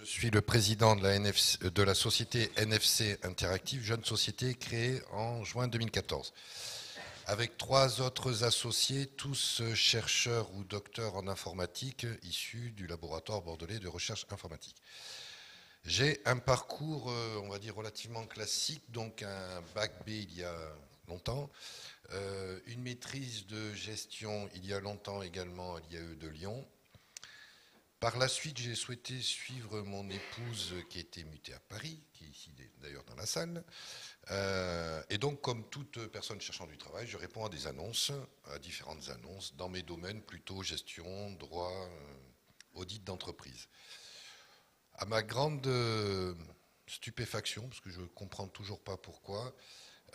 suis le président de la, de la société NFC Interactive, jeune société créée en juin 2014, avec 3 autres associés, tous chercheurs ou docteurs en informatique, issus du laboratoire bordelais de recherche informatique. J'ai un parcours, on va dire, relativement classique, donc un bac B il y a longtemps, une maîtrise de gestion il y a longtemps également à l'IAE de Lyon. Par la suite, j'ai souhaité suivre mon épouse qui était mutée à Paris, qui est ici d'ailleurs dans la salle. Et donc, comme toute personne cherchant du travail, je réponds à des annonces, à différentes annonces, dans mes domaines plutôt gestion, droit, audit d'entreprise. À ma grande stupéfaction, parce que je ne comprends toujours pas pourquoi,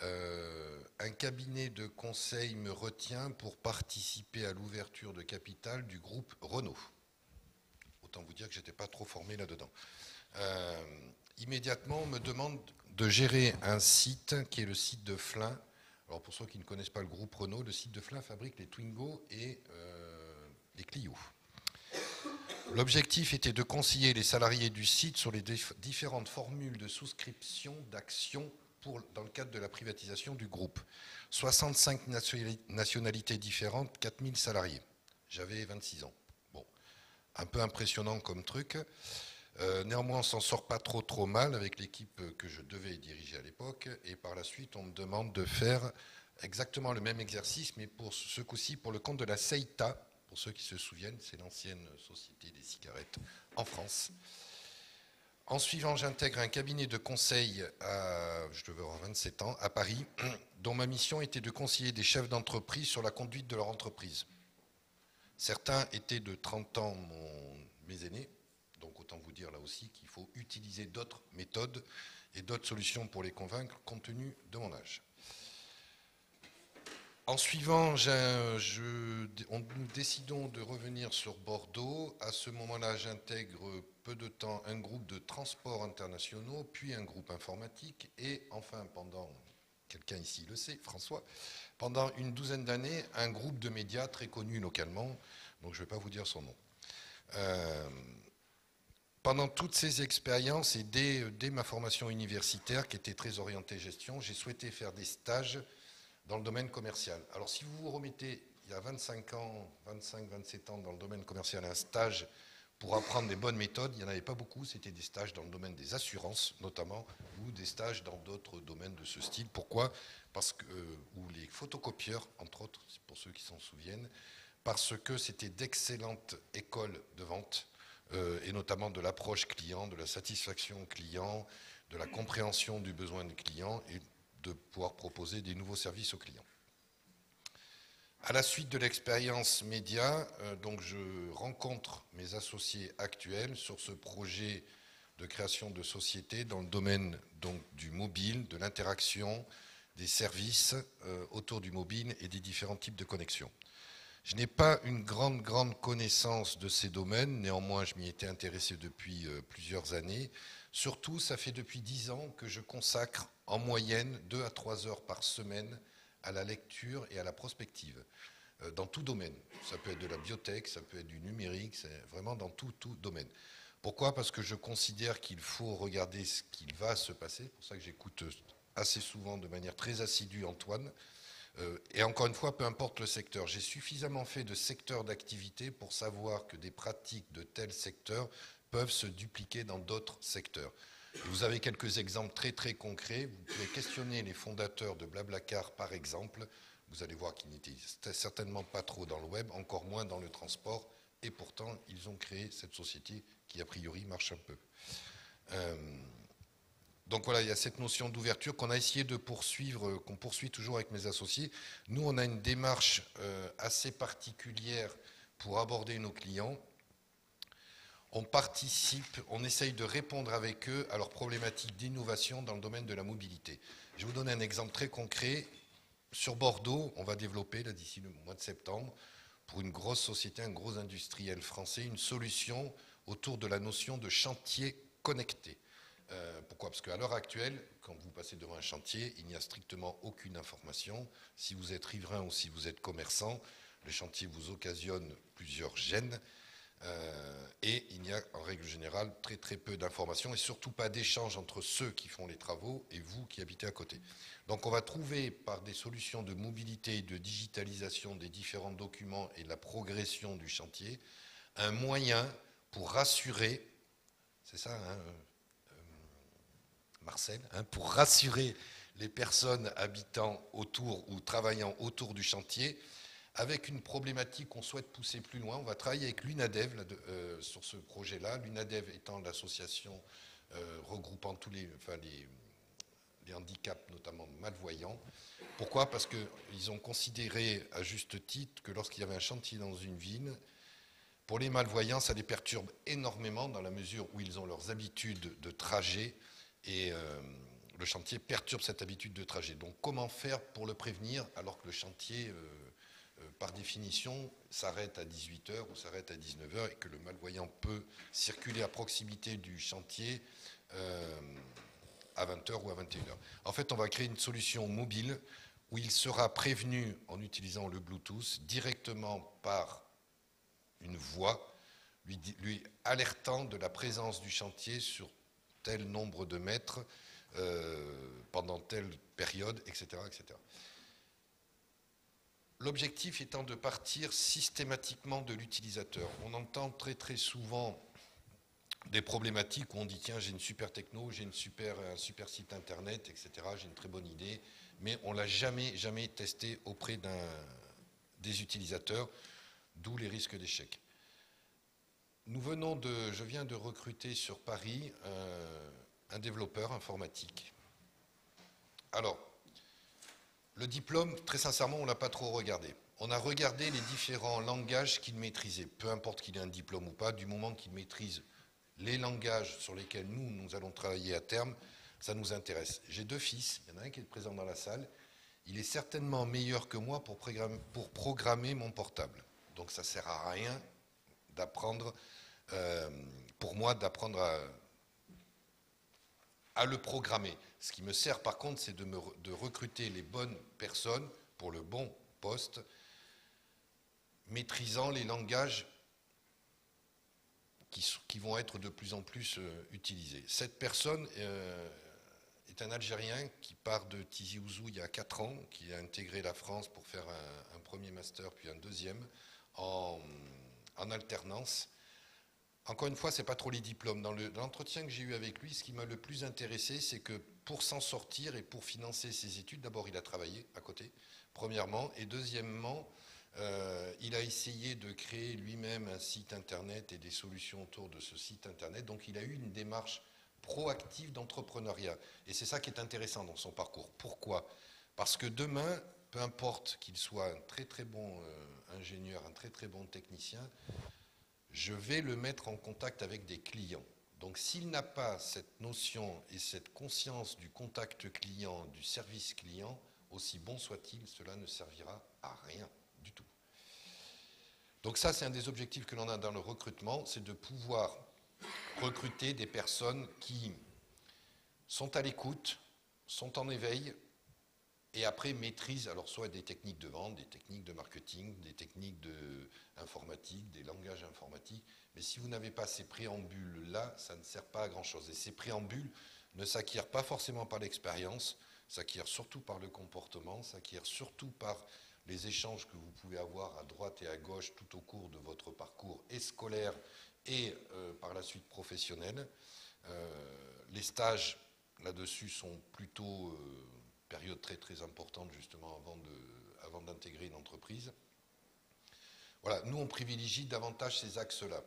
un cabinet de conseil me retient pour participer à l'ouverture de capital du groupe Renault. Autant vous dire que je n'étais pas trop formé là-dedans. Immédiatement, on me demande de gérer un site qui est le site de Flins. Alors pour ceux qui ne connaissent pas le groupe Renault, le site de Flins fabrique les Twingo et les Clio. L'objectif était de conseiller les salariés du site sur les différentes formules de souscription d'actions dans le cadre de la privatisation du groupe. 65 nationalités différentes, 4000 salariés. J'avais 26 ans. Bon, un peu impressionnant comme truc. Néanmoins, on s'en sort pas trop mal avec l'équipe que je devais diriger à l'époque. Et par la suite, on me demande de faire exactement le même exercice, mais pour ce coup-ci, pour le compte de la CEITA. Pour ceux qui se souviennent, c'est l'ancienne société des cigarettes en France. En suivant, j'intègre un cabinet de conseil, je devais avoir 27 ans, à Paris, dont ma mission était de conseiller des chefs d'entreprise sur la conduite de leur entreprise. Certains étaient de 30 ans mes aînés, donc autant vous dire là aussi qu'il faut utiliser d'autres méthodes et d'autres solutions pour les convaincre compte tenu de mon âge. En suivant, nous décidons de revenir sur Bordeaux. À ce moment-là, j'intègre peu de temps un groupe de transports internationaux, puis un groupe informatique, et enfin, quelqu'un ici le sait, François, pendant une douzaine d'années, un groupe de médias très connu localement, donc je ne vais pas vous dire son nom. Pendant toutes ces expériences et dès ma formation universitaire, qui était très orientée gestion, j'ai souhaité faire des stages dans le domaine commercial. Alors si vous vous remettez il y a 25 ans, 25-27 ans dans le domaine commercial, un stage pour apprendre des bonnes méthodes, il n'y en avait pas beaucoup, c'était des stages dans le domaine des assurances notamment, ou des stages dans d'autres domaines de ce style. Pourquoi ? Parce que, ou les photocopieurs, entre autres, pour ceux qui s'en souviennent, parce que c'était d'excellentes écoles de vente, et notamment de l'approche client, de la satisfaction client, de la compréhension du besoin du client, et de pouvoir proposer des nouveaux services aux clients. À la suite de l'expérience média, donc je rencontre mes associés actuels sur ce projet de création de société dans le domaine donc, du mobile, de l'interaction, des services autour du mobile et des différents types de connexions. Je n'ai pas une grande connaissance de ces domaines, néanmoins je m'y étais intéressé depuis plusieurs années. Surtout, ça fait depuis 10 ans que je consacre en moyenne 2 à 3 heures par semaine à la lecture et à la prospective, dans tout domaine. Ça peut être de la biotech, ça peut être du numérique, c'est vraiment dans tout domaine. Pourquoi ? Parce que je considère qu'il faut regarder ce qu'il va se passer, c'est pour ça que j'écoute assez souvent de manière très assidue Antoine, et encore une fois, peu importe le secteur, j'ai suffisamment fait de secteurs d'activité pour savoir que des pratiques de tel secteur peuvent se dupliquer dans d'autres secteurs. Vous avez quelques exemples très concrets. Vous pouvez questionner les fondateurs de Blablacar, par exemple. Vous allez voir qu'ils n'étaient certainement pas trop dans le web, encore moins dans le transport. Et pourtant, ils ont créé cette société qui, a priori, marche un peu. Donc voilà, il y a cette notion d'ouverture qu'on a essayé de poursuivre, qu'on poursuit toujours avec mes associés. Nous, on a une démarche assez particulière pour aborder nos clients. On participe, on essaye de répondre avec eux à leurs problématiques d'innovation dans le domaine de la mobilité. Je vais vous donner un exemple très concret. Sur Bordeaux, on va développer, là d'ici le mois de septembre, pour une grosse société, un gros industriel français, une solution autour de la notion de chantier connecté. Pourquoi ? Parce qu'à l'heure actuelle, quand vous passez devant un chantier, il n'y a strictement aucune information. Si vous êtes riverain ou si vous êtes commerçant, le chantier vous occasionne plusieurs gênes. Et il n'y a en règle générale très très peu d'informations et surtout pas d'échange entre ceux qui font les travaux et vous qui habitez à côté. Donc on va trouver par des solutions de mobilité et de digitalisation des différents documents et de la progression du chantier un moyen pour rassurer, c'est ça Marcel, pour rassurer les personnes habitant autour ou travaillant autour du chantier avec une problématique qu'on souhaite pousser plus loin. On va travailler avec l'UNADEV sur ce projet-là, l'UNADEV étant l'association regroupant tous les handicaps, notamment malvoyants. Pourquoi? Parce qu'ils ont considéré à juste titre que lorsqu'il y avait un chantier dans une ville, pour les malvoyants, ça les perturbe énormément dans la mesure où ils ont leurs habitudes de trajet et le chantier perturbe cette habitude de trajet. Donc comment faire pour le prévenir alors que le chantier, par définition, s'arrête à 18h ou s'arrête à 19h et que le malvoyant peut circuler à proximité du chantier à 20h ou à 21h. En fait, on va créer une solution mobile où il sera prévenu en utilisant le Bluetooth directement par une voix lui alertant de la présence du chantier sur tel nombre de mètres pendant telle période, etc., etc. L'objectif étant de partir systématiquement de l'utilisateur. On entend très très souvent des problématiques où on dit tiens j'ai une super techno, j'ai un super site internet, etc., j'ai une très bonne idée, mais on ne l'a jamais testé auprès des utilisateurs, d'où les risques d'échec. Je viens de recruter sur Paris un développeur informatique. Alors, le diplôme, très sincèrement, on ne l'a pas trop regardé. On a regardé les différents langages qu'il maîtrisait, peu importe qu'il ait un diplôme ou pas, du moment qu'il maîtrise les langages sur lesquels nous allons travailler à terme, ça nous intéresse. J'ai 2 fils, il y en a un qui est présent dans la salle, il est certainement meilleur que moi pour programmer mon portable. Donc ça ne sert à rien d'apprendre, pour moi, d'apprendre à le programmer. Ce qui me sert par contre, c'est de recruter les bonnes personnes pour le bon poste, maîtrisant les langages qui vont être de plus en plus utilisés. Cette personne est un Algérien qui part de Tizi Ouzou il y a 4 ans, qui a intégré la France pour faire un premier master puis un deuxième en alternance. Encore une fois, ce n'est pas trop les diplômes. Dans l'entretien que j'ai eu avec lui, ce qui m'a le plus intéressé, c'est que pour s'en sortir et pour financer ses études, d'abord il a travaillé à côté, premièrement, et deuxièmement, il a essayé de créer lui-même un site internet et des solutions autour de ce site internet. Donc il a eu une démarche proactive d'entrepreneuriat. Et c'est ça qui est intéressant dans son parcours. Pourquoi? Parce que demain, peu importe qu'il soit un très très bon ingénieur, un très très bon technicien, je vais le mettre en contact avec des clients. Donc s'il n'a pas cette notion et cette conscience du contact client, du service client, aussi bon soit-il, cela ne servira à rien du tout. Donc ça, c'est un des objectifs que l'on a dans le recrutement, c'est de pouvoir recruter des personnes qui sont à l'écoute, sont en éveil, et après maîtrisent alors soit des techniques de vente, des techniques de marketing, des techniques informatiques, des langages informatiques. Mais si vous n'avez pas ces préambules-là, ça ne sert pas à grand-chose. Et ces préambules ne s'acquièrent pas forcément par l'expérience, s'acquièrent surtout par le comportement, s'acquièrent surtout par les échanges que vous pouvez avoir à droite et à gauche tout au cours de votre parcours et scolaire et par la suite professionnel. Les stages là-dessus sont plutôt période très très importante justement avant d'intégrer une entreprise. Voilà, nous on privilégie davantage ces axes-là.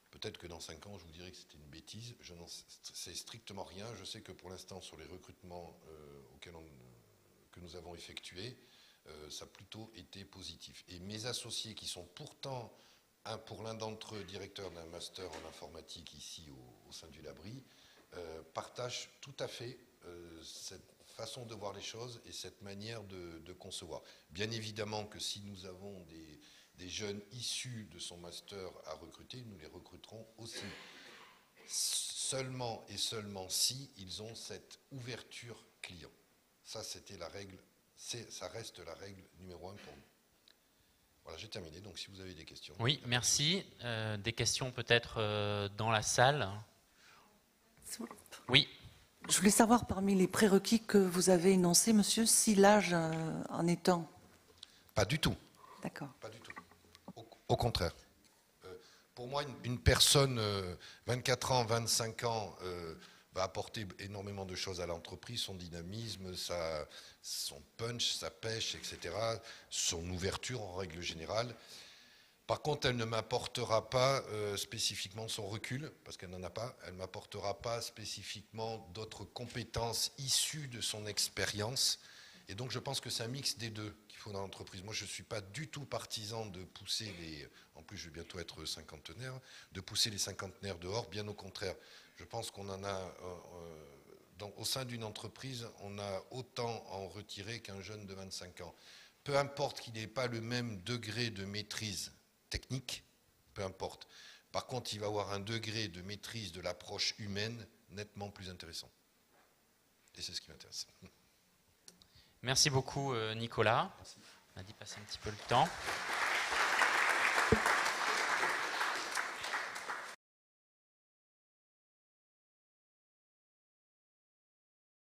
Peut-être que dans 5 ans je vous dirai que c'était une bêtise, je n'en sais strictement rien. Je sais que pour l'instant sur les recrutements que nous avons effectués, ça a plutôt été positif. Et mes associés qui sont pourtant, pour l'un d'entre eux, directeur d'un master en informatique ici au sein du Labri, partagent tout à fait cette façon de voir les choses et cette manière de concevoir. Bien évidemment que si nous avons des jeunes issus de son master à recruter, nous les recruterons aussi. Seulement et seulement si ils ont cette ouverture client. Ça, c'était la règle, ça reste la règle numéro 1 pour nous. Voilà, j'ai terminé, donc si vous avez des questions. Oui, merci. Des questions peut-être dans la salle? Oui. Je voulais savoir, parmi les prérequis que vous avez énoncés, monsieur, si l'âge en est un. Pas du tout. D'accord. Pas du tout. Au contraire. Pour moi, une personne, 24 ans, 25 ans, va apporter énormément de choses à l'entreprise, son dynamisme, son punch, sa pêche, etc., son ouverture en règle générale. Par contre, elle ne m'apportera pas spécifiquement son recul, parce qu'elle n'en a pas. Elle ne m'apportera pas spécifiquement d'autres compétences issues de son expérience. Et donc, je pense que c'est un mix des deux qu'il faut dans l'entreprise. Moi, je ne suis pas du tout partisan de pousser les... En plus, je vais bientôt être cinquantenaire, de pousser les cinquantenaires dehors. Bien au contraire, je pense qu'on en a... au sein d'une entreprise, on a autant à en retirer qu'un jeune de 25 ans. Peu importe qu'il n'ait pas le même degré de maîtrise technique, peu importe. Par contre, il va avoir un degré de maîtrise de l'approche humaine nettement plus intéressant. Et c'est ce qui m'intéresse. Merci beaucoup, Nicolas. Merci. On a dit passer un petit peu le temps.